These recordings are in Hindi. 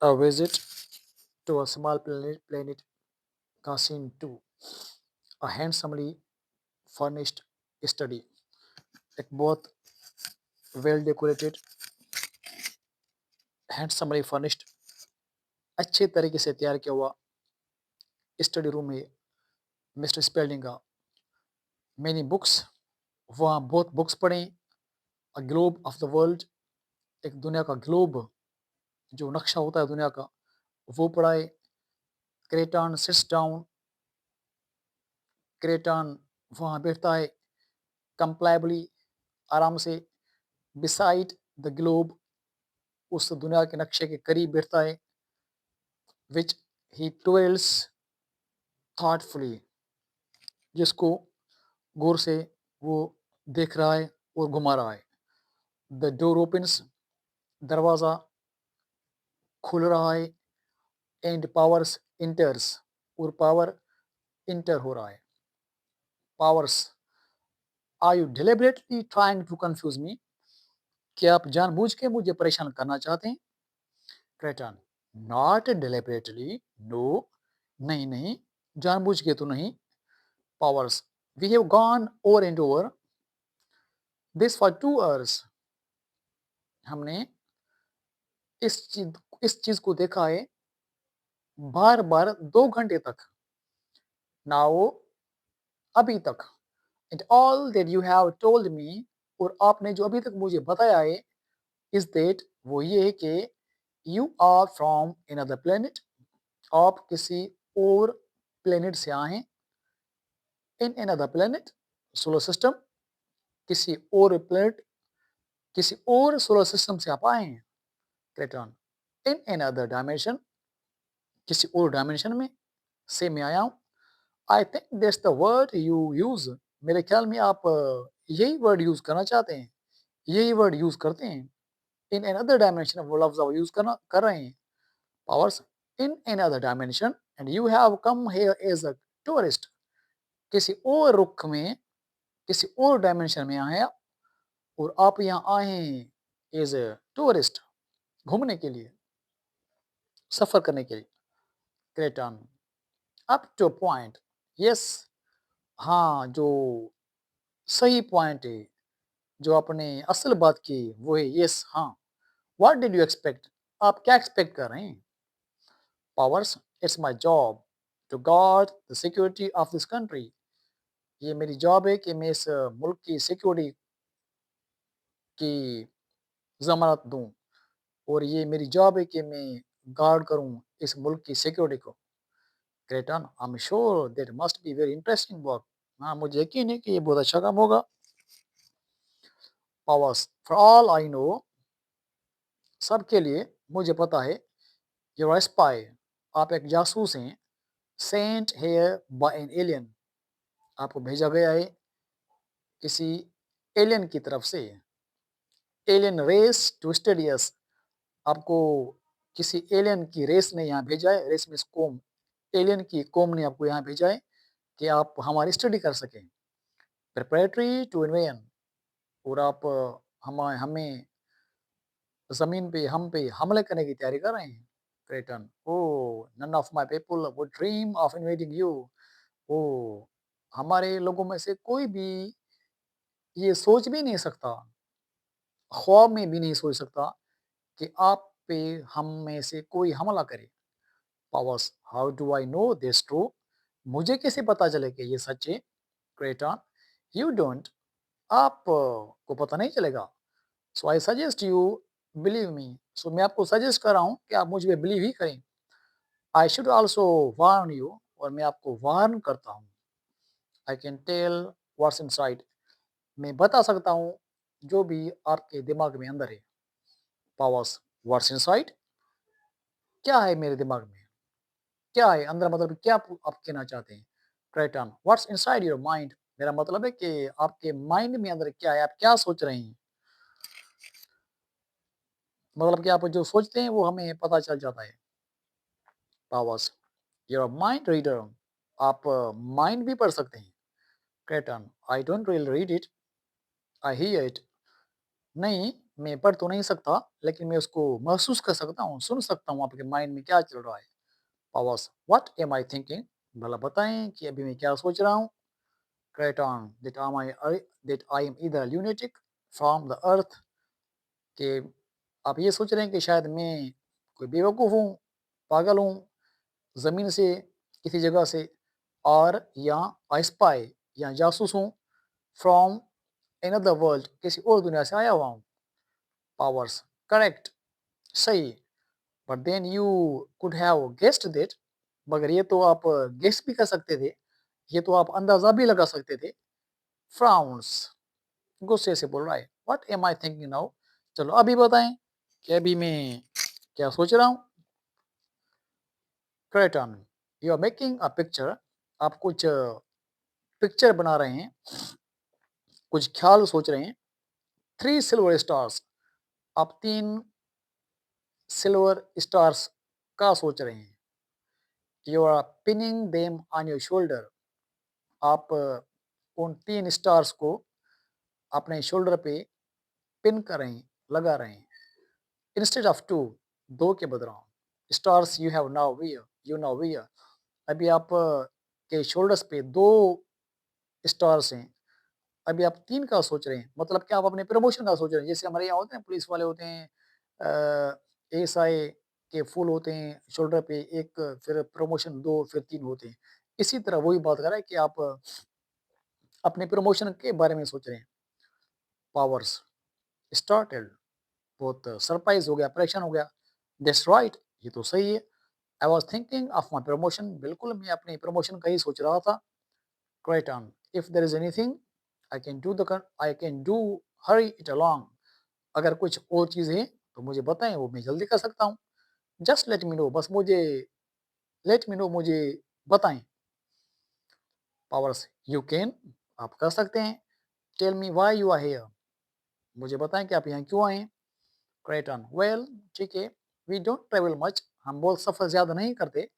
A visit to a small planet Cassine 2, a handsomely furnished study. एक बहुत वेल डेकोरेटेड हैंडसमली फर्निश्ड अच्छे तरीके से तैयार किया हुआ स्टडी रूम है मिस्टर स्पेल्डिंग का। मैनी बुक्स, वहाँ बहुत बुक्स पढ़ी। A globe of the world, एक दुनिया का ग्लोब जो नक्शा होता है दुनिया का वो पढ़ाए। क्रेटन सिट्स डाउन, क्रेटन वहाँ बैठता है कंप्लायबली, आराम से। बिसाइड द ग्लोब, उस दुनिया के नक्शे के करीब बैठता है। विच ही ट्वेल्स थॉटफुली, जिसको गौर से वो देख रहा है और घुमा रहा है। द डोर ओपन्स, दरवाज़ा खुल रहा है। एंड पावर्स इंटर्स, और पावर इंटर हो रहा है। Powers, are you deliberately trying to confuse me, क्या आप जानबूझ के मुझे परेशान करना चाहते हैं? क्रेटन, नॉट डिलिबरेटली, नो, नहीं नहीं, जानबूझ के तो नहीं। Powers, we have gone over and over this for 2 hours, हमने इस चीज को देखा है बार बार 2 घंटे तक। नाउ, अभी तक। And all that you have told me, और आपने जो अभी तक मुझे बताया है, इज दैट, वो ये है कि you are from another planet, आप किसी और प्लेनेट से आए हैं। In another planet, solar system, किसी और प्लेनेट, किसी और सोलर सिस्टम से आप आए हैं। क्रेटन, इन अनदर डायमेंशन, किसी और डायमेंशन में से मैं आया हूँ। I think that's the word you use, मेरे ख्याल में आप यही वर्ड यूज करना चाहते हैं, यही वर्ड यूज करते हैं। इन अनदर डायमेंशन, वो लफ्ज आप यूज कर रहे हैं। Powers, in another dimension and you have come here as a tourist, किसी और रुख में, किसी और डायमेंशन में आए आप, और आप यहाँ आए हैं एज ए टूरिस्ट, घूमने के लिए, सफर करने के लिए। क्रेटन, अप टू पॉइंट, यस, हाँ, जो सही पॉइंट है, जो आपने असल बात की वो है यस, हाँ। व्हाट डिड यू एक्सपेक्ट, आप क्या एक्सपेक्ट कर रहे हैं? Powers, it's my job to guard the security of this country, ये मेरी जॉब है कि मैं इस मुल्क की सिक्योरिटी की जमानत दूं, और ये मेरी जॉब है कि मैं गार्ड करूं इस मुल्क की सिक्योरिटी को। क्रेटन, I am sure that must be very interesting work, हाँ मुझे यकीन है कि ये बहुत अच्छा काम होगा। Powers, for all I know, सबके लिए मुझे पता है, यू आर स्पाई, आप एक जासूस हैं। Sent here by an alien, आपको भेजा गया है किसी एलियन की तरफ से। Alien race to study us, आपको किसी एलियन की रेस ने यहाँ भेजा है। रेस में कौम, एलियन की कौम ने आपको यहाँ भेजा है कि आप हमारी स्टडी कर सकें। प्रिपरेटरी टू इन्वेजन, और आप हम हमें ज़मीन पे, हम पे हमले करने की तैयारी कर रहे हैं। Cretan, oh, none of my people would dream of invading you, oh, हमारे लोगों में से कोई भी ये सोच भी नहीं सकता, ख्वाब में भी नहीं सोच सकता कि आप पे हम में से कोई हमला करे। Powers, how do I know this true, मुझे कैसे पता चले कि ये सच है? क्रेटन, यू डोंट, आप को पता नहीं चलेगा। So I suggest you believe me, so मैं आपको सजेस्ट कर रहा हूँ कि आप मुझ पे बिलीव ही करें। I should also warn you, और मैं आपको वार्न करता हूँ। I can tell what's inside, मैं बता सकता हूँ जो भी आपके दिमाग में अंदर है। पावर्स, व्हाट्स इनसाइड, क्या है मेरे दिमाग में, क्या है अंदर, मतलब क्या आप कहना चाहते हैं? क्रेटन, व्हाट्स इनसाइड योर माइंड, मेरा मतलब है कि आपके माइंड में अंदर क्या है, आप क्या सोच रहे हैं। मतलब कि आप जो सोचते हैं वो हमें पता चल जाता है। पावर्स, योर माइंड रीडर, आप माइंड भी पढ़ सकते हैं। Kreton, I don't really read it, I hear it, नहीं, मैं पढ़ तो नहीं सकता, लेकिन मैं उसको महसूस कर सकता हूँ, सुन सकता हूँ आपके माइंड में क्या चल रहा है। Powers, what am I thinking? भला बताएं कि अभी मैं क्या सोच रहा हूँ। Craton, that I am either lunatic from the earth, कि आप ये सोच रहे हैं कि शायद मैं कोई बेवकूफ़ हूँ, पागल हूँ, ज़मीन से, किसी जगह से, और या आई स्पाई, या जासूस हूँ, फ्रॉम अनदर वर्ल्ड, किसी और दुनिया से आया हुआ हूँ। पावर्स, करेक्ट, सही। But then you could have guessed that, मगर ये तो आप गेस भी कर सकते थे, ये तो आप अंदाजा भी लगा सकते थे। फ्राउन्स, गुस्से से बोल रहा है। What am I thinking now? चलो अभी बताएं कि अभी मैं क्या सोच रहा हूँ। Kreton, you are making a picture, आप कुछ पिक्चर बना रहे हैं, कुछ ख्याल सोच रहे हैं। थ्री सिल्वर स्टार्स, आप तीन सिल्वर स्टार्स का सोच रहे हैं। You are pinning them on your shoulder, आप उन तीन स्टार्स को अपने शोल्डर पे पिन कर रहे हैं, लगा रहे हैं। इंस्टेड ऑफ टू, दो के बदला। Stars you have now wear, you now wear, अभी आप के शोल्डर्स पे दो स्टार्स हैं, अभी आप तीन का सोच रहे हैं, मतलब कि आप अपने प्रमोशन का सोच रहे हैं। जैसे हमारे यहाँ होते हैं पुलिस वाले होते हैं, एएसआई के फुल होते हैं शोल्डर पे एक, फिर प्रमोशन दो, फिर तीन होते हैं। इसी तरह वही बात कर रहा है कि आप अपने प्रमोशन के बारे में सोच रहे हैं। पावर्स, स्टार्टेड, बहुत सरप्राइज हो गया, परेशान हो गया। दैट्स राइट, ये तो सही है। I was thinking of my promotion, बिल्कुल मैं अपनी प्रमोशन का ही सोच रहा था। Kreton, if there is anything I can do, hurry it along, अगर कुछ और चीज़ है तो मुझे बताएं, वो मैं जल्दी कर सकता हूँ। जस्ट लेट मी नो, बस मुझे लेट मी नो, मुझे बताएं। पावर्स, यू कैन, आप कर सकते हैं। Tell me why you are here, मुझे बताएं कि आप यहाँ क्यों आए हैं। क्रेटन, वेल, ठीक है, वी डोंट ट्रेवल मच, हम बहुत सफ़र ज़्यादा नहीं करते।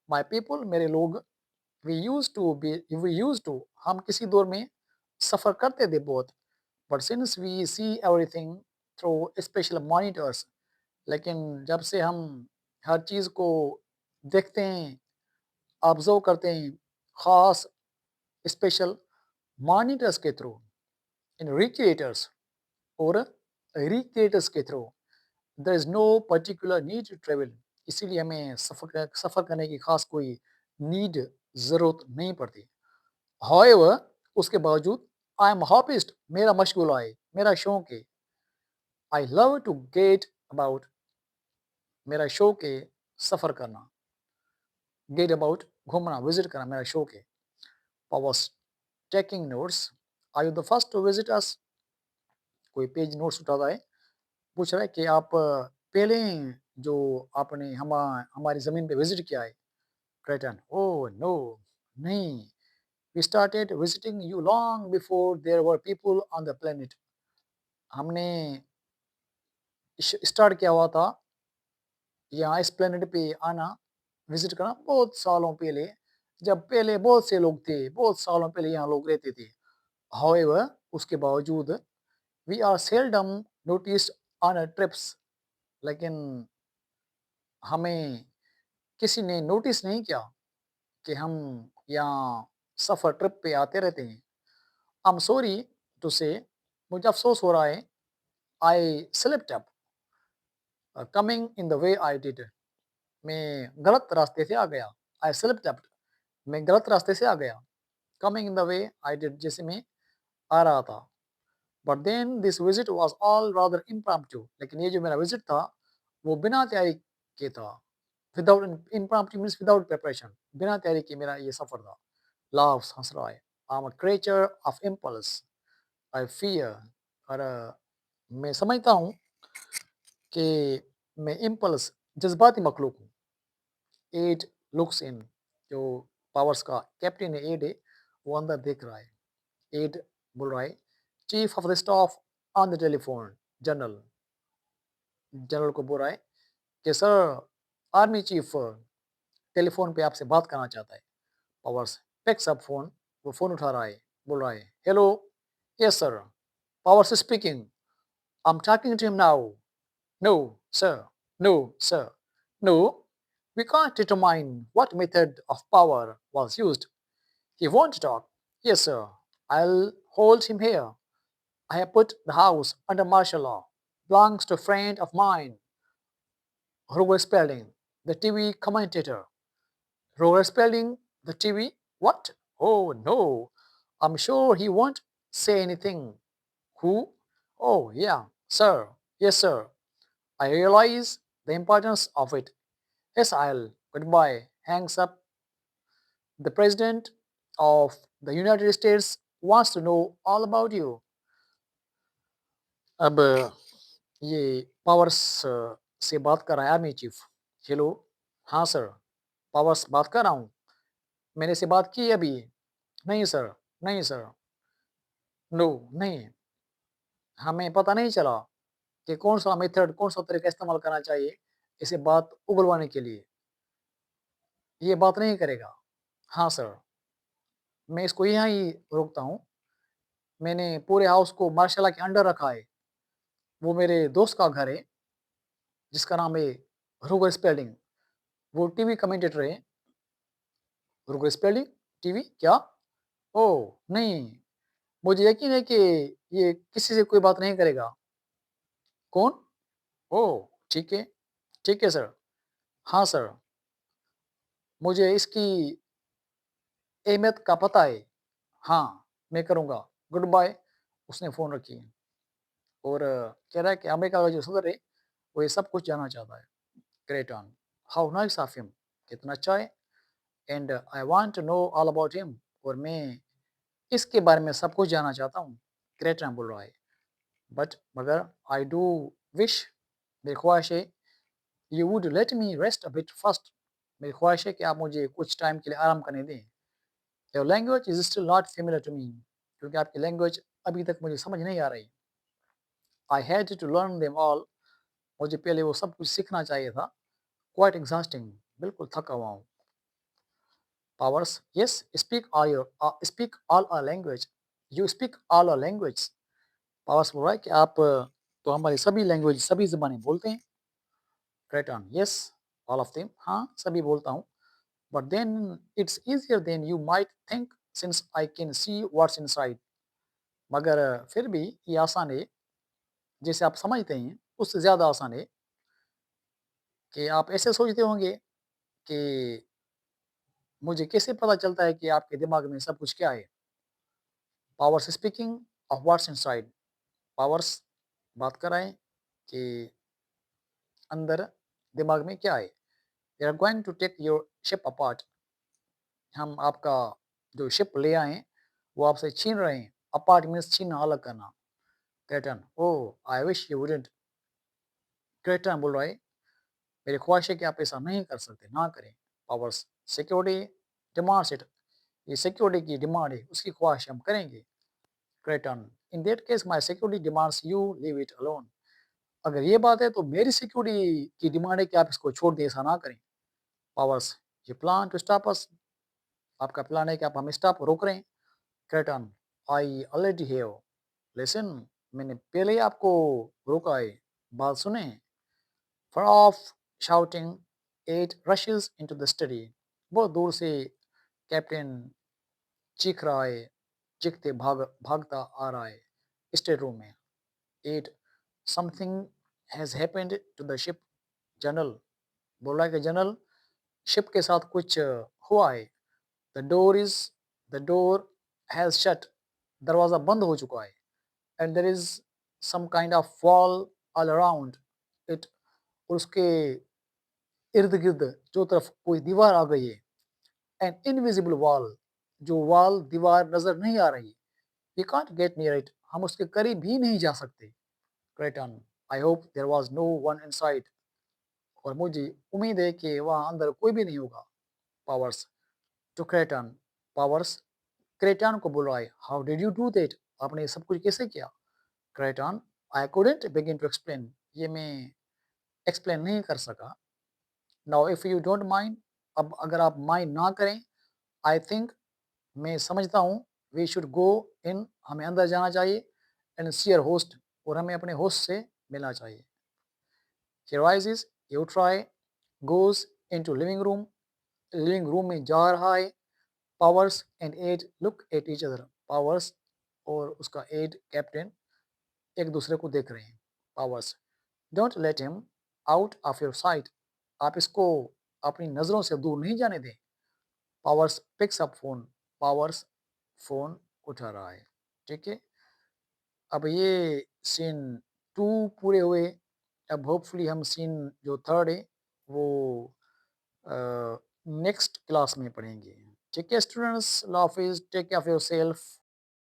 माय पीपल, मेरे लोग, वी यूज्ड टू, हम किसी दौर में सफ़र करते थे बहुत। But since we see everything through special monitors, लेकिन जब से हम हर चीज़ को देखते हैं, ऑब्जर्व करते हैं, ख़ास स्पेशल मॉनिटर्स के थ्रू, इन रिक्रिएटर्स, और रिक्रिएटर्स के through, there is no particular need to travel, इसीलिए हमें सफ़र करने की ख़ास कोई नीड, ज़रूरत नहीं पड़ती। हाउएवर, उसके बावजूद, आई एम हॉबिस्ट, मेरा मशगूला है, मेरा शौक है। I love to get about, मेरा शौक है सफ़र करना। गेट अबाउट, घूमना, विज़िट करना मेरा शौक है। Powers, taking notes, are you the first to visit us, कोई पेज नोट्स उठाता है, पूछ रहा है कि आप पहले हैं जो आपने हमारी ज़मीन पे विज़िट किया है। क्रेटन, ओह नो, नहीं, we started visiting you long before there were people on the planet, हमने स्टार्ट किया हुआ था यहाँ इस प्लेनेट पे आना, विजिट करना बहुत सालों पहले, जब पहले बहुत से लोग थे, बहुत सालों पहले यहाँ लोग रहते थे। हाउएवर, उसके बावजूद, we are seldom noticed on a trips, लेकिन हमें किसी ने नोटिस नहीं किया कि हम यहाँ सफ़र ट्रिप पे आते रहते हैं। आई एम सॉरी टू से, मुझे अफ़सोस हो रहा है। I slipped up coming in the way I did, मैं गलत रास्ते से आ गया। आई स्लिप्ड अप, मैं गलत रास्ते से आ गया। Coming in the way I did, जैसे मैं आ रहा था। But then this visit was all rather impromptu, लेकिन ये जो मेरा विजिट था वो बिना तैयारी के था। Without impromptu means without preparation, बिना तैयारी के मेरा ये सफर था। लाफ्स, हंस रहा है। I am a creature of impulse, I fear, और मैं समझता हूँ कि मैं इम्पल्स, जज्बाती मखलूक हूँ। एड लुक्स इन, जो पावर्स का कैप्टन है एड है, वो अंदर देख रहा है। एड बोल रहा है, chief of the staff on the telephone, general, general को बोल रहा है कि सर, आर्मी चीफ टेलीफोन पे आपसे बात करना चाहता है। पावर्स पिक्स अप फोन, वो फोन उठा रहा है, बोल रहा है, hello, yes sir, powers speaking, I'm talking to him now. No, sir. No, sir. No, we can't determine what method of power was used. He won't talk. Yes, sir. I'll hold him here. I have put the house under martial law. Belongs to a friend of mine, Robert Spelling, the TV commentator. Robert Spelling, the TV? What? Oh, no. I'm sure he won't say anything. Who? Oh, yeah, sir. Yes, sir. I realize the importance of it. Yes, I'll. Goodbye. Hangs up. The President of the United States wants to know all about you. अब ये पावर्स से बात कर रहा है आर्मी चीफ। हेलो, हाँ सर, पावर्स बात कर रहा हूँ। मैंने से बात की अभी? नहीं सर, नहीं सर, नो, नहीं, हमें पता नहीं चला कि कौन सा मेथड, कौन सा तरीका इस्तेमाल करना चाहिए इसे बात उगलवाने के लिए। ये बात नहीं करेगा। हाँ सर, मैं इसको यहाँ ही रोकता हूँ। मैंने पूरे हाउस को मार्शल लॉ के अंडर रखा है। वो मेरे दोस्त का घर है, जिसका नाम है रूगर स्पेल्डिंग। वो टीवी कमेंटेटर है। रूगर स्पेल्डिंग? टीवी? क्या? ओह! नहीं, मुझे यकीन है कि ये किसी से कोई बात नहीं करेगा। कौन? ओह! ठीक है सर। हाँ सर, मुझे इसकी अहमियत का पता है। हाँ, मैं करूँगा। Good bye. उसने फ़ोन रखी और कह रहा है कि अमेरिका का जो सदर है, वो ये सब कुछ जानना चाहता है। Kreton. How nice of him! कितना अच्छा है। And I want to know all about him और मैं इसके बारे में सब कुछ जानना चाहता हूँ। ग्रेट ऑन बोल रहा है। बट मगर आई डू विश, मेरी ख्वाहिश है, you would let me rest a bit first. मेरी ख्वाहिश है कि आप मुझे कुछ टाइम के लिए आराम करने दें। Your language is still not familiar to me, क्योंकि आपकी लैंग्वेज अभी तक मुझे समझ नहीं आ रही। I had to learn them all, मुझे पहले वो सब कुछ सीखना चाहिए था। क्वाइट एग्ज़ॉस्टिंग, बिल्कुल थका हुआ हूँ। Powers, yes, speak all our language. You speak all our language. Powers बोल रहा है कि आप तो हमारी सभी लैंग्वेज, सभी ज़बानें बोलते हैं। Kraton, yes, all of them. हाँ, सभी बोलता हूँ। But then it's easier than you might think since I can see what's inside. मगर फिर भी ये आसान है, जैसे आप समझते हैं, उससे ज़्यादा आसान है कि आप ऐसे सोचते होंगे कि मुझे कैसे पता चलता है कि आपके दिमाग में सब कुछ क्या है? Powers speaking of what's inside. Powers बात कर रहे हैं कि अंदर दिमाग में क्या है। They are going to take your ship apart, हम आपका जो शिप ले आए हैं वो आपसे छीन रहे हैं। अपार्ट मीन्स छीनना, अलग करना। Cation, oh I wish you wouldn't. Cation बोल रहा है, मेरी ख्वाहिश है कि आप ऐसा नहीं कर सकते, ना करें। पावर्स, सिक्योरिटी डिमांड्स इट, ये सिक्योरिटी की डिमांड है, उसकी ख्वाहिश हम करेंगे। Cation, in that case my security demands you leave it alone. अगर ये बात है तो मेरी सिक्योरिटी की डिमांड है कि आप इसको छोड़ दें, ऐसा ना करें। पावर्स, ये प्लान टू स्टॉप अस, आपका प्लान है कि आप हमें स्टॉप रोक रहे हैं। Kreton, I already have listen, मैंने पहले ही आपको रोका है, बात सुने। Far off shouting, aide rushes into the study, बहुत दूर से कैप्टन चीख रहा है, चीखते भागता आ रहा है स्टेट रूम में। Aide, something has happened to the ship. General बोल रहा है कि जनरल, शिप के साथ कुछ हुआ है। The door is the door has shut, दरवाजा बंद हो चुका है। And there is some kind of wall all around it, और उसके इर्द गिर्द जो तरफ कोई दीवार आ गई है। एन इनविजिबल वॉल, जो वॉल दीवार नजर नहीं आ रही। We can't get near it, हम उसके करीब भी नहीं जा सकते। Kreton, I hope there was no one inside, और मुझे उम्मीद है कि वहां अंदर कोई भी नहीं होगा। Powers, to Kreton, Powers Kreton को बोल रहा है, how did you do that, आपने ये सब कुछ कैसे किया। Kreton, I couldn't begin to explain, ये मैं एक्सप्लेन नहीं कर सका। Now if you don't mind, अब अगर आप माइंड ना करें, आई थिंक, मैं समझता हूँ, वी शुड गो इन, हमें अंदर जाना चाहिए। एंड सी योर होस्ट, और हमें अपने होस्ट से मिलना चाहिए। He rises, you try, goes into living room में जा रहा है, Powers and aide look at each other, Powers और उसका एड कैप्टन एक दूसरे को देख रहे हैं। Powers, don't let him out of your site, आप इसको अपनी नज़रों से दूर नहीं जाने दें। Powers picks up phone, powers phone उठा रहा है। ठीक है, अब ये सीन 2 पूरे हुए। अब होपफुली हम सीन जो थर्ड है वो नेक्स्ट क्लास में पढ़ेंगे। ठीक है स्टूडेंट्स, अल्लाह हाफिज़, टेक केयर ऑफ योरसेल्फ।